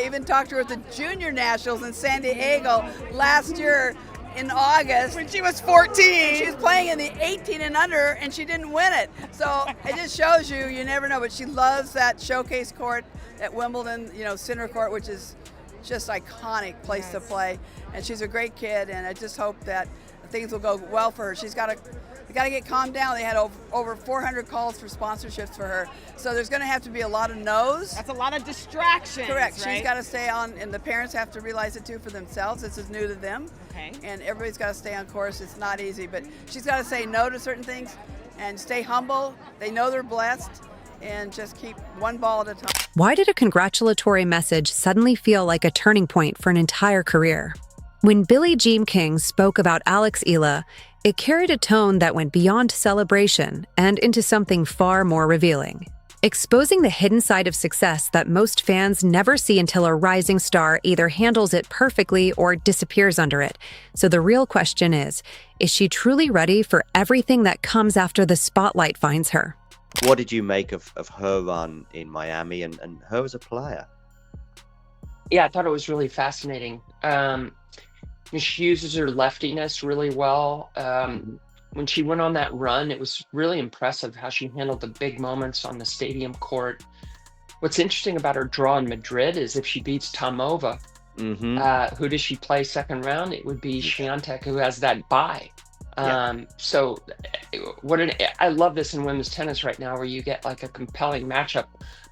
I even talked to her at the Junior Nationals in San Diego last year in August. When she was 14. She was playing in the 18 and under, and she didn't win it. So it just shows you never know. But she loves that showcase court at Wimbledon, center court, which is just iconic place to play. And she's a great kid, and I just hope that things will go well for her. She's got to get calmed down. They had over 400 calls for sponsorships for her. So there's going to have to be a lot of no's. That's a lot of distractions. Correct. Right? She's got to stay on, and the parents have to realize it too for themselves. This is new to them. Okay. And everybody's got to stay on course. It's not easy, but she's got to say no to certain things and stay humble. They know they're blessed, and just keep one ball at a time. Why did a congratulatory message suddenly feel like a turning point for an entire career? When Billie Jean King spoke about Alex Eala, it carried a tone that went beyond celebration and into something far more revealing, exposing the hidden side of success that most fans never see until a rising star either handles it perfectly or disappears under it. So the real question is she truly ready for everything that comes after the spotlight finds her? What did you make of her run in Miami and her as a player? Yeah, I thought it was really fascinating. She uses her leftiness really well. When she went on that run, it was really impressive how she handled the big moments on the stadium court. What's interesting about her draw in Madrid is if she beats Tomova, who does she play second round? It would be Swiatek, who has that bye. So I love this in women's tennis right now, where you get like a compelling matchup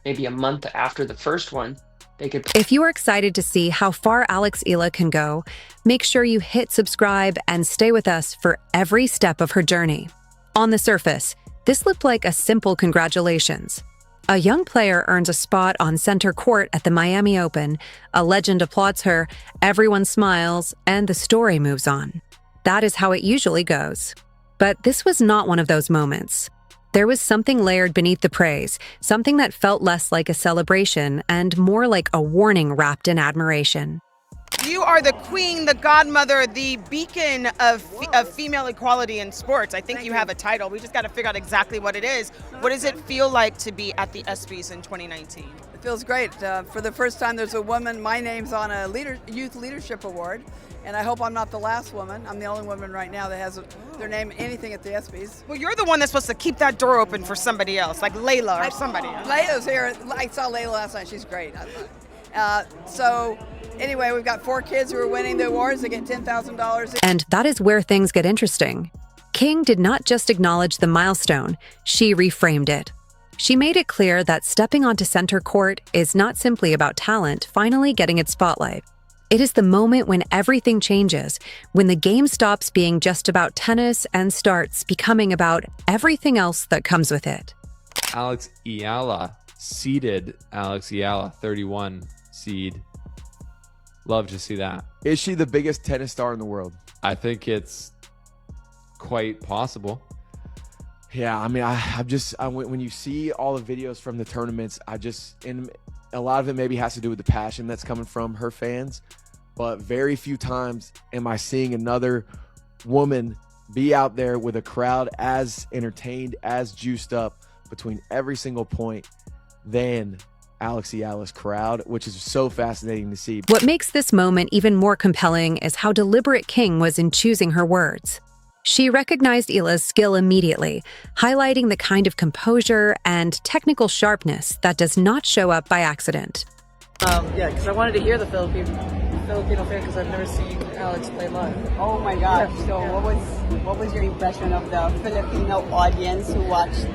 maybe a month after the first one. If you are excited to see how far Alex Eala can go, make sure you hit subscribe and stay with us for every step of her journey. On the surface, this looked like a simple congratulations. A young player earns a spot on center court at the Miami Open, a legend applauds her, everyone smiles, and the story moves on. That is how it usually goes. But this was not one of those moments. There was something layered beneath the praise, something that felt less like a celebration and more like a warning wrapped in admiration. You are the queen, the godmother, the beacon of female equality in sports. I think you have a title. We just got to figure out exactly what it is. What does it feel like to be at the ESPYs in 2019? It feels great. For the first time, there's a woman. My name's on a Youth Leadership Award. And I hope I'm not the last woman. I'm the only woman right now that has their name anything at the ESPYs. Well, you're the one that's supposed to keep that door open for somebody else, like Layla or somebody else. Layla's here. I saw Layla last night. She's great. So anyway, we've got 4 kids who are winning the awards. They get $10,000. And that is where things get interesting. King did not just acknowledge the milestone, she reframed it. She made it clear that stepping onto center court is not simply about talent finally getting its spotlight. It is the moment when everything changes, when the game stops being just about tennis and starts becoming about everything else that comes with it. Alex Eala, seeded Alex Eala, 31 seed. Love to see that. Is she the biggest tennis star in the world? I think it's quite possible. Yeah, I mean, when you see all the videos from the tournaments, and a lot of it maybe has to do with the passion that's coming from her fans. But very few times am I seeing another woman be out there with a crowd as entertained, as juiced up between every single point than Alex Eala's crowd, which is so fascinating to see. What makes this moment even more compelling is how deliberate King was in choosing her words. She recognized Eala's skill immediately, highlighting the kind of composure and technical sharpness that does not show up by accident. Yeah, because I wanted to hear the Filipino fan because I've never seen Alex play live. Oh my gosh! Yeah. So what was your impression of the Filipino audience who watched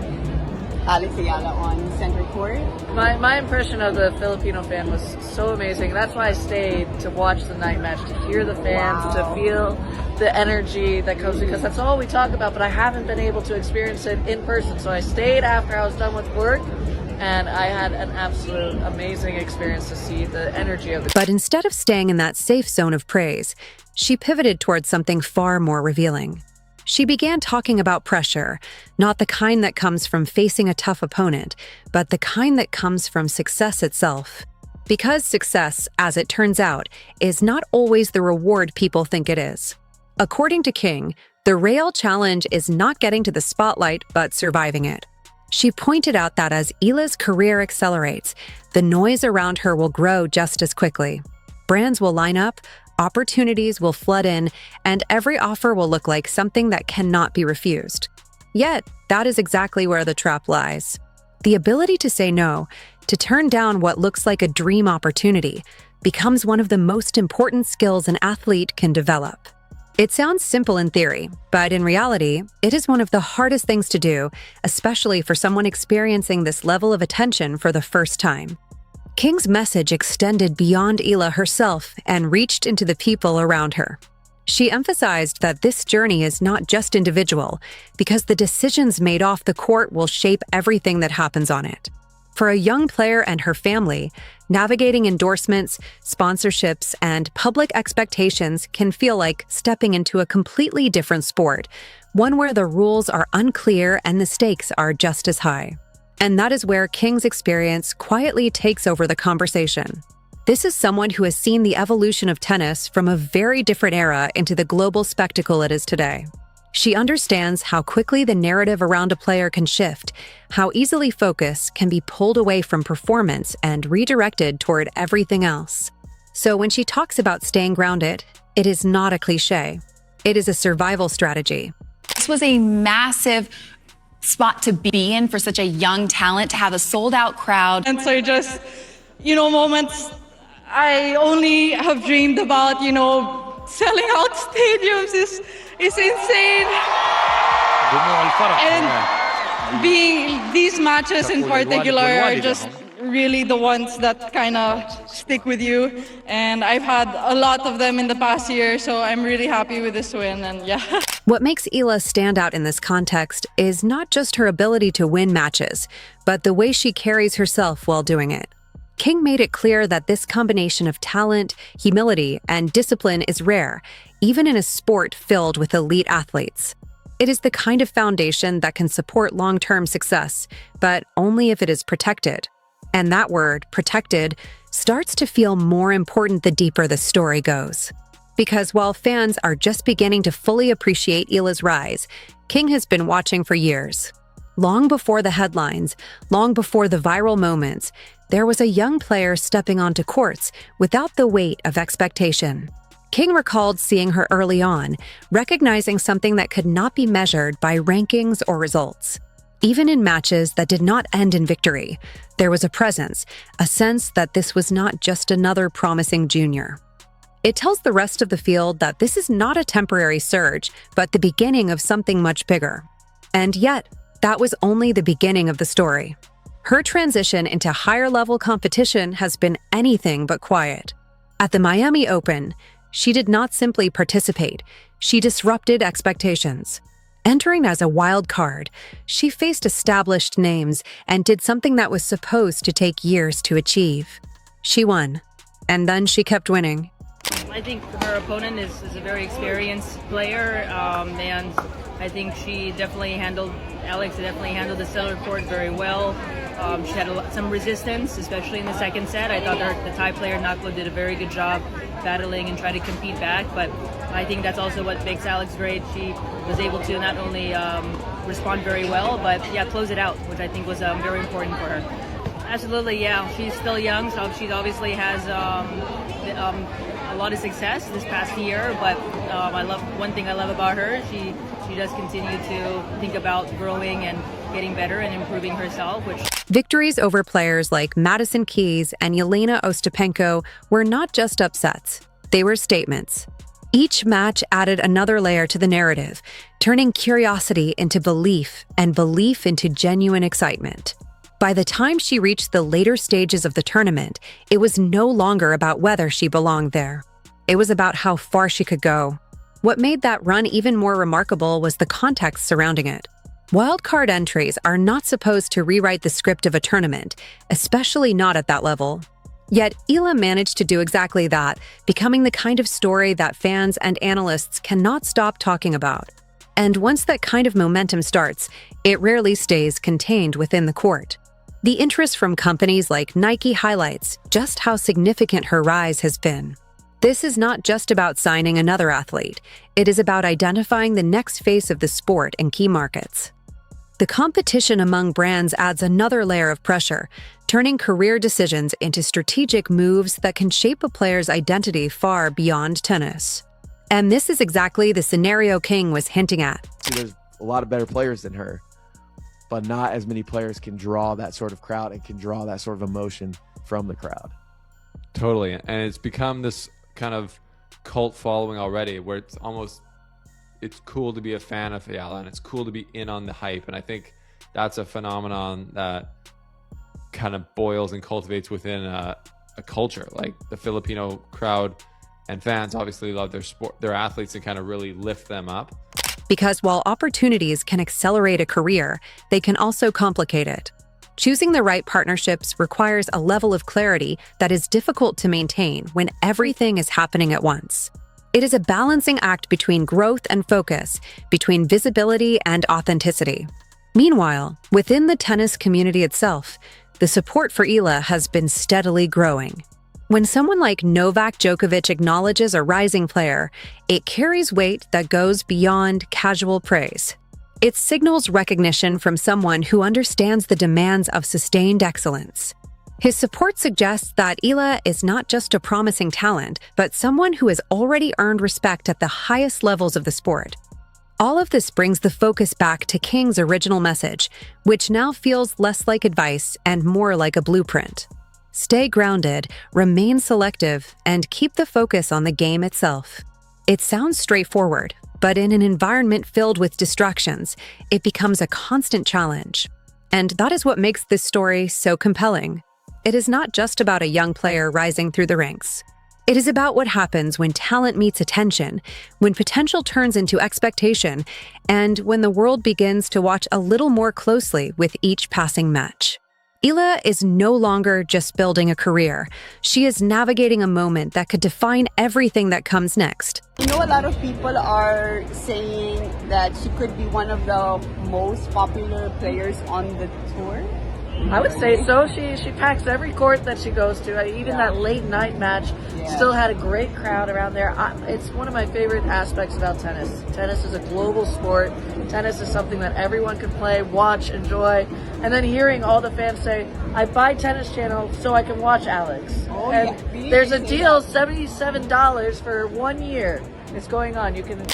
Alex Eala on center court? My impression of the Filipino fan was so amazing. That's why I stayed to watch the night match, to hear the fans, to feel the energy that comes, because that's all we talk about, but I haven't been able to experience it in person. So I stayed after I was done with work, and I had an absolute amazing experience to see the energy of the. But instead of staying in that safe zone of praise, she pivoted towards something far more revealing. She began talking about pressure, not the kind that comes from facing a tough opponent, but the kind that comes from success itself. Because success, as it turns out, is not always the reward people think it is. According to King, the real challenge is not getting to the spotlight, but surviving it. She pointed out that as Eala's career accelerates, the noise around her will grow just as quickly. Brands will line up, opportunities will flood in, and every offer will look like something that cannot be refused. Yet, that is exactly where the trap lies. The ability to say no, to turn down what looks like a dream opportunity, becomes one of the most important skills an athlete can develop. It sounds simple in theory, but in reality, it is one of the hardest things to do, especially for someone experiencing this level of attention for the first time. King's message extended beyond Eala herself and reached into the people around her. She emphasized that this journey is not just individual, because the decisions made off the court will shape everything that happens on it. For a young player and her family, navigating endorsements, sponsorships, and public expectations can feel like stepping into a completely different sport, one where the rules are unclear and the stakes are just as high. And that is where King's experience quietly takes over the conversation. This is someone who has seen the evolution of tennis from a very different era into the global spectacle it is today. She understands how quickly the narrative around a player can shift, how easily focus can be pulled away from performance and redirected toward everything else. So when she talks about staying grounded, it is not a cliche. It is a survival strategy. This was a massive spot to be in for such a young talent, to have a sold-out crowd. And so just, moments I only have dreamed about, selling out stadiums is insane. And being these matches in particular are just really the ones that kind of stick with you. And I've had a lot of them in the past year, so I'm really happy with this win, and yeah. What makes Eala stand out in this context is not just her ability to win matches, but the way she carries herself while doing it. King made it clear that this combination of talent, humility, and discipline is rare, even in a sport filled with elite athletes. It is the kind of foundation that can support long-term success, but only if it is protected. And that word, protected, starts to feel more important the deeper the story goes. Because while fans are just beginning to fully appreciate Eala's rise, King has been watching for years. Long before the headlines, long before the viral moments, there was a young player stepping onto courts without the weight of expectation. King recalled seeing her early on, recognizing something that could not be measured by rankings or results. Even in matches that did not end in victory, there was a presence, a sense that this was not just another promising junior. It tells the rest of the field that this is not a temporary surge, but the beginning of something much bigger. And yet, that was only the beginning of the story. Her transition into higher-level competition has been anything but quiet. At the Miami Open, she did not simply participate, she disrupted expectations. Entering as a wild card, she faced established names and did something that was supposed to take years to achieve. She won, and then she kept winning. I think her opponent is a very experienced player, and I think Alex definitely handled the center court very well. She had some resistance, especially in the second set. I thought the Thai player Naklo did a very good job battling and trying to compete back, but I think that's also what makes Alex great. She was able to not only respond very well, but close it out, which I think was very important for her. Absolutely, yeah. She's still young, so she obviously has a lot of success this past year. But one thing I love about her. She does continue to think about growing and getting better and improving herself. Victories over players like Madison Keys and Yelena Ostapenko were not just upsets; they were statements. Each match added another layer to the narrative, turning curiosity into belief and belief into genuine excitement. By the time she reached the later stages of the tournament, it was no longer about whether she belonged there. It was about how far she could go. What made that run even more remarkable was the context surrounding it. Wildcard entries are not supposed to rewrite the script of a tournament, especially not at that level. Yet, Eala managed to do exactly that, becoming the kind of story that fans and analysts cannot stop talking about. And once that kind of momentum starts, it rarely stays contained within the court. The interest from companies like Nike highlights just how significant her rise has been. This is not just about signing another athlete. It is about identifying the next face of the sport in key markets. The competition among brands adds another layer of pressure, turning career decisions into strategic moves that can shape a player's identity far beyond tennis. And this is exactly the scenario King was hinting at. There's a lot of better players than her, but not as many players can draw that sort of crowd and can draw that sort of emotion from the crowd. Totally. And it's become this kind of cult following already where it's cool to be a fan of Eala and it's cool to be in on the hype. And I think that's a phenomenon that kind of boils and cultivates within a culture. Like the Filipino crowd and fans obviously love their athletes and kind of really lift them up. Because while opportunities can accelerate a career, they can also complicate it. Choosing the right partnerships requires a level of clarity that is difficult to maintain when everything is happening at once. It is a balancing act between growth and focus, between visibility and authenticity. Meanwhile, within the tennis community itself, the support for Eala has been steadily growing. When someone like Novak Djokovic acknowledges a rising player, it carries weight that goes beyond casual praise. It signals recognition from someone who understands the demands of sustained excellence. His support suggests that Eala is not just a promising talent, but someone who has already earned respect at the highest levels of the sport. All of this brings the focus back to King's original message, which now feels less like advice and more like a blueprint. Stay grounded, remain selective, and keep the focus on the game itself. It sounds straightforward, but in an environment filled with distractions, it becomes a constant challenge. And that is what makes this story so compelling. It is not just about a young player rising through the ranks. It is about what happens when talent meets attention, when potential turns into expectation, and when the world begins to watch a little more closely with each passing match. Eala is no longer just building a career. She is navigating a moment that could define everything that comes next. You know, a lot of people are saying that she could be one of the most popular players on the tour. I would say so. She packs every court that she goes to. Even that late night match still had a great crowd around there. It's one of my favorite aspects about tennis. Tennis is a global sport. Tennis is something that everyone can play, watch, enjoy. And then hearing all the fans say, I buy Tennis Channel so I can watch Alex. Oh, and yeah. there's a deal, $77 for 1 year. It's going on. You can.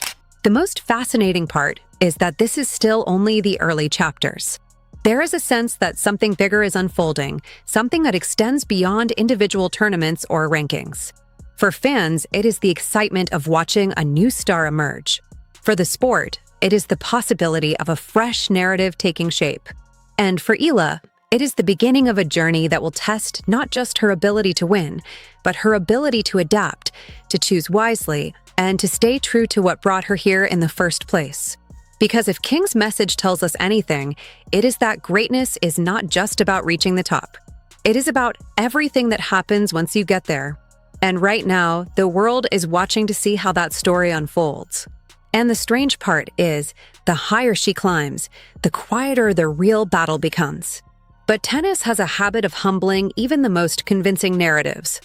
The most fascinating part is that this is still only the early chapters. There is a sense that something bigger is unfolding, something that extends beyond individual tournaments or rankings. For fans, it is the excitement of watching a new star emerge. For the sport, it is the possibility of a fresh narrative taking shape. And for Eala, it is the beginning of a journey that will test not just her ability to win, but her ability to adapt, to choose wisely, and to stay true to what brought her here in the first place. Because if King's message tells us anything, it is that greatness is not just about reaching the top. It is about everything that happens once you get there. And right now, the world is watching to see how that story unfolds. And the strange part is, the higher she climbs, the quieter the real battle becomes. But tennis has a habit of humbling even the most convincing narratives.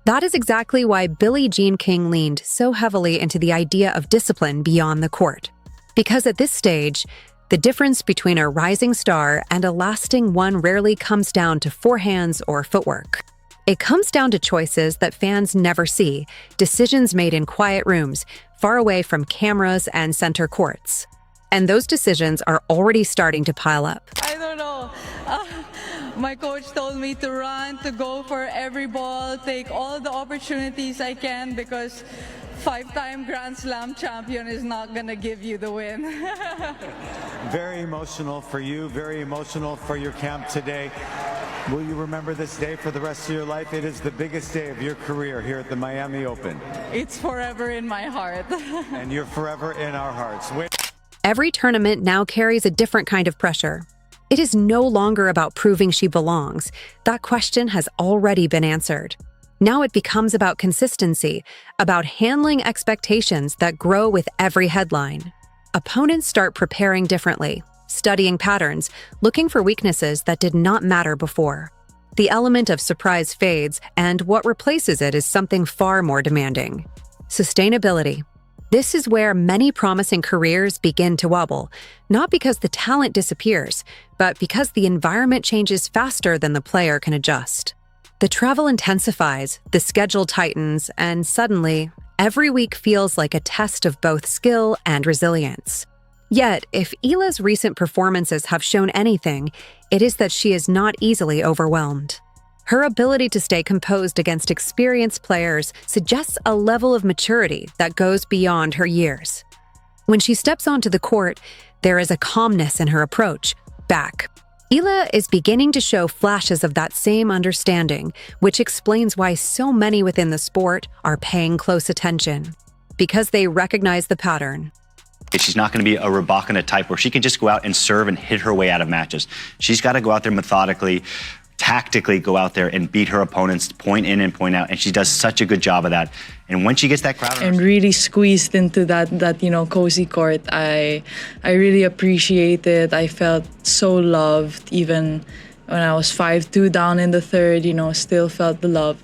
That is exactly why Billie Jean King leaned so heavily into the idea of discipline beyond the court. Because at this stage, the difference between a rising star and a lasting one rarely comes down to forehands or footwork. It comes down to choices that fans never see, decisions made in quiet rooms, far away from cameras and center courts. And those decisions are already starting to pile up. I don't know. My coach told me to run, to go for every ball, take all the opportunities I can because 5-time Grand Slam champion is not going to give you the win. Very emotional for you, very emotional for your camp today. Will you remember this day for the rest of your life? It is the biggest day of your career here at the Miami Open. It's forever in my heart. And you're forever in our hearts. Every tournament now carries a different kind of pressure. It is no longer about proving she belongs. That question has already been answered. Now it becomes about consistency, about handling expectations that grow with every headline. Opponents start preparing differently, studying patterns, looking for weaknesses that did not matter before. The element of surprise fades, and what replaces it is something far more demanding: sustainability. This is where many promising careers begin to wobble, not because the talent disappears, but because the environment changes faster than the player can adjust. The travel intensifies, the schedule tightens, and suddenly, every week feels like a test of both skill and resilience. Yet, if Eala's recent performances have shown anything, it is that she is not easily overwhelmed. Her ability to stay composed against experienced players suggests a level of maturity that goes beyond her years. When she steps onto the court, there is a calmness in her approach, back. Eala is beginning to show flashes of that same understanding, which explains why so many within the sport are paying close attention, because they recognize the pattern. She's not going to be a Rybakina type where she can just go out and serve and hit her way out of matches. She's got to go out there methodically, tactically go out there and beat her opponents, point in and point out, and she does such a good job of that. And when she gets that crowd and really squeezed into that cozy court, I really appreciate it. I felt so loved even when I was 5-2 down in the third, still felt the love.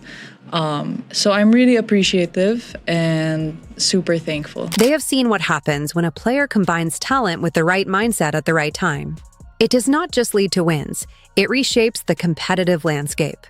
So I'm really appreciative and super thankful. They have seen what happens when a player combines talent with the right mindset at the right time. It does not just lead to wins, it reshapes the competitive landscape.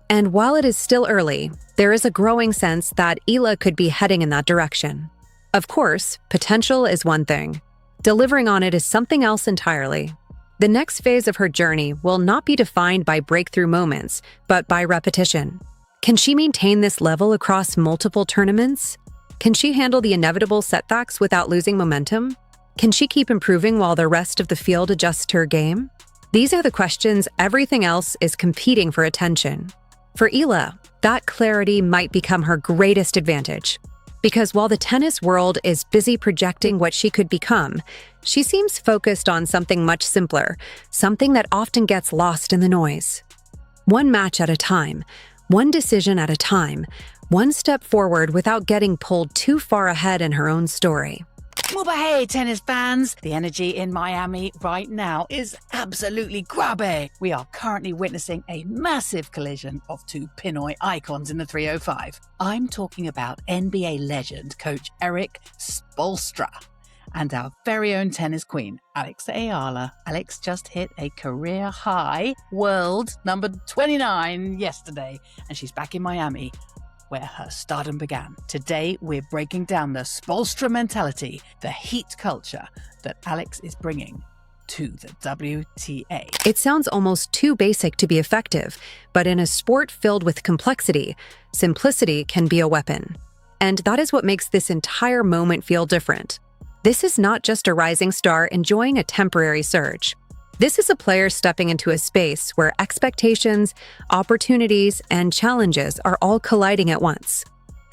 And while it is still early, there is a growing sense that Eala could be heading in that direction. Of course, potential is one thing. Delivering on it is something else entirely. The next phase of her journey will not be defined by breakthrough moments, but by repetition. Can she maintain this level across multiple tournaments? Can she handle the inevitable setbacks without losing momentum? Can she keep improving while the rest of the field adjusts to her game? These are the questions everything else is competing for attention. For Eala, that clarity might become her greatest advantage. Because while the tennis world is busy projecting what she could become, she seems focused on something much simpler, something that often gets lost in the noise. One match at a time, one decision at a time, one step forward without getting pulled too far ahead in her own story. Well, but hey, tennis fans, the energy in Miami right now is absolutely grabby. We are currently witnessing a massive collision of two Pinoy icons in the 305. I'm talking about NBA legend coach Erik Spoelstra and our very own tennis queen, Alex Eala. Alex just hit a career high, world number 29 yesterday, and she's back in Miami, where her stardom began. Today, we're breaking down the Spoelstra mentality, the heat culture that Alex is bringing to the WTA. It sounds almost too basic to be effective, but in a sport filled with complexity, simplicity can be a weapon. And that is what makes this entire moment feel different. This is not just a rising star enjoying a temporary surge. This is a player stepping into a space where expectations, opportunities, and challenges are all colliding at once.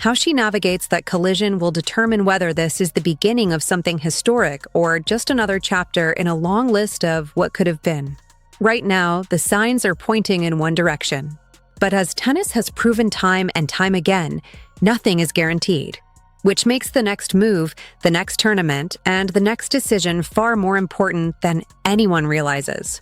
How she navigates that collision will determine whether this is the beginning of something historic or just another chapter in a long list of what could have been. Right now, the signs are pointing in one direction. But as tennis has proven time and time again, nothing is guaranteed, which makes the next move, the next tournament, and the next decision far more important than anyone realizes.